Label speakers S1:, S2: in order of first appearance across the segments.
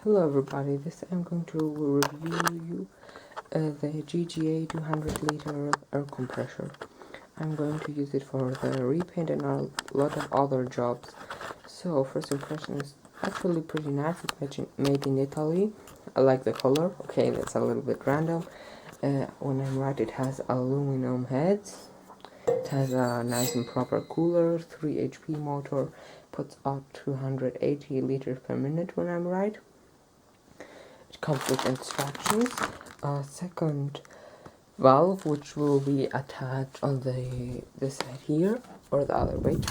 S1: Hello everybody, this I'm going to review you the G.G.A 200 liter air compressor. I'm going to use it for the repaint and a lot of other jobs. So first impression is actually pretty nice. It's made in Italy. I like the color. Okay, that's a little bit random. When I'm right, it has aluminum heads. It has a nice and proper cooler, 3 HP motor, puts out 280 liters per minute when I'm right. It comes with instructions, a second valve which will be attached on this side here, or the other way.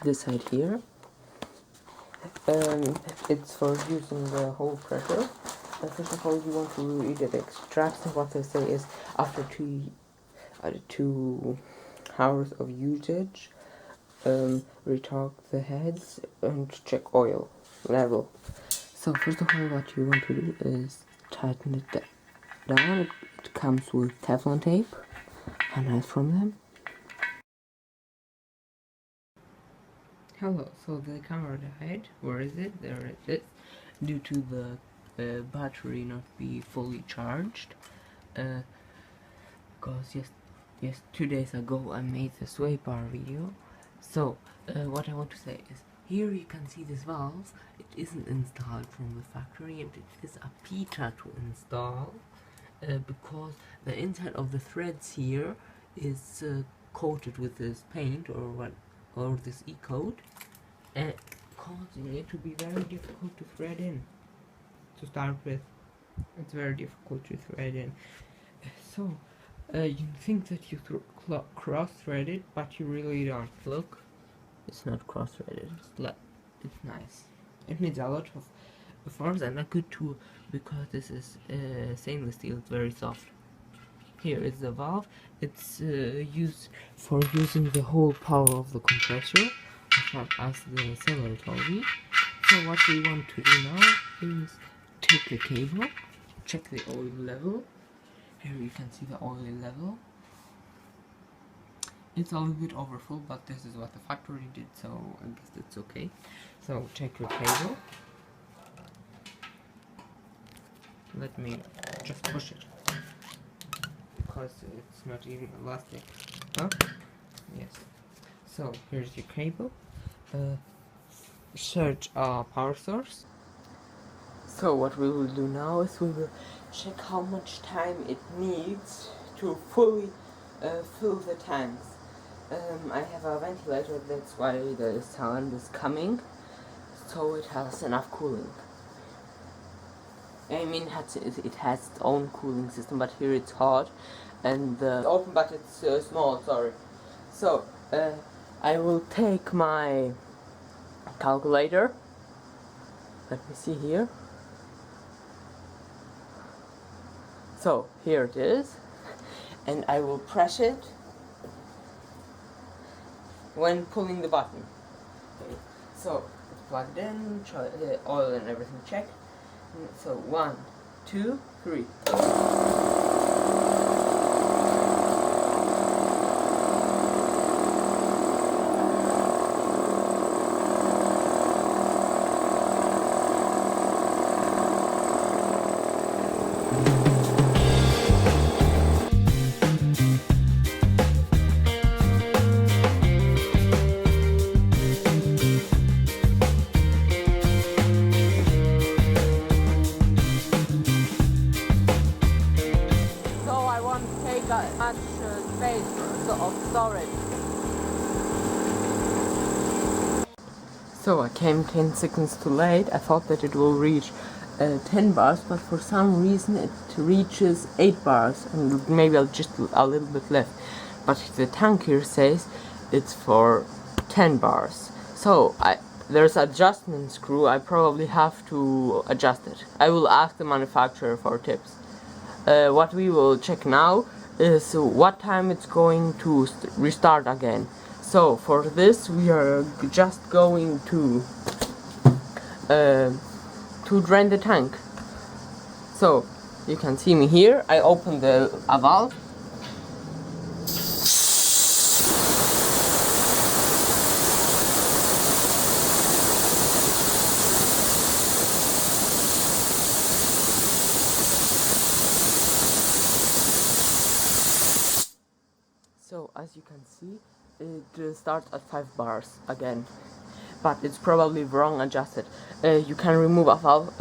S1: This side here. It's for using the whole pressure. First of all, you want to read the instructions. What they say is after 2 hours of usage, retorque the heads and check oil level. So first of all, what you want to do is tighten it down. It comes with Teflon tape, and nice from them. Hello, so the camera died. Where is it? There it is. Due to the battery not be fully charged. Because yes, 2 days ago I made the sway bar video. So what I want to say is, here you can see this valve. It isn't installed from the factory, and it is a pita to install because the inside of the threads here is coated with this paint or this e-coat, causing it to be very difficult to thread in. To start with, it's very difficult to thread in. So you think that you cross-thread it, but you really don't. Look, it's not cross-threaded. It's nice. It needs a lot of force and a good tool because this is stainless steel. It's very soft. Here is the valve. It's used for using the whole power of the compressor, as the seller told me. So what we want to do now is take the cable, check the oil level. Here you can see the oil level. It's a little bit overfull, but this is what the factory did, so I guess it's okay. So check your cable. Let me just push it, because it's not even elastic. Huh? Yes. So here's your cable. Search a power source. So what we will do now is we will check how much time it needs to fully fill the tanks. I have a ventilator, that's why the sound is coming, so it has enough cooling. I mean, it has its own cooling system, but here it's hot, and it's open, but it's small, sorry. So, I will take my calculator. Let me see here. So, here it is, and I will press it when pulling the button. Okay. So, it's plugged in, oil and everything checked. So 1, 2, 3. Much space of storage. So I came 10 seconds too late. I thought that it will reach 10 bars, but for some reason it reaches 8 bars, and maybe just a little bit left. But the tank here says it's for 10 bars. So there's an adjustment screw. I probably have to adjust it. I will ask the manufacturer for tips. What we will check now is what time it's going to restart again. So for this we are just going to drain the tank. So you can see me here. I open the valve. as you can see, it starts at 5 bars again, but it's probably wrong adjusted. You can remove a valve,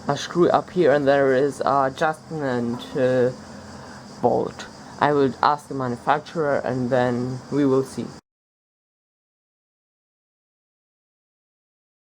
S1: a screw up here, and there is a adjustment bolt. I will ask the manufacturer and then we will see.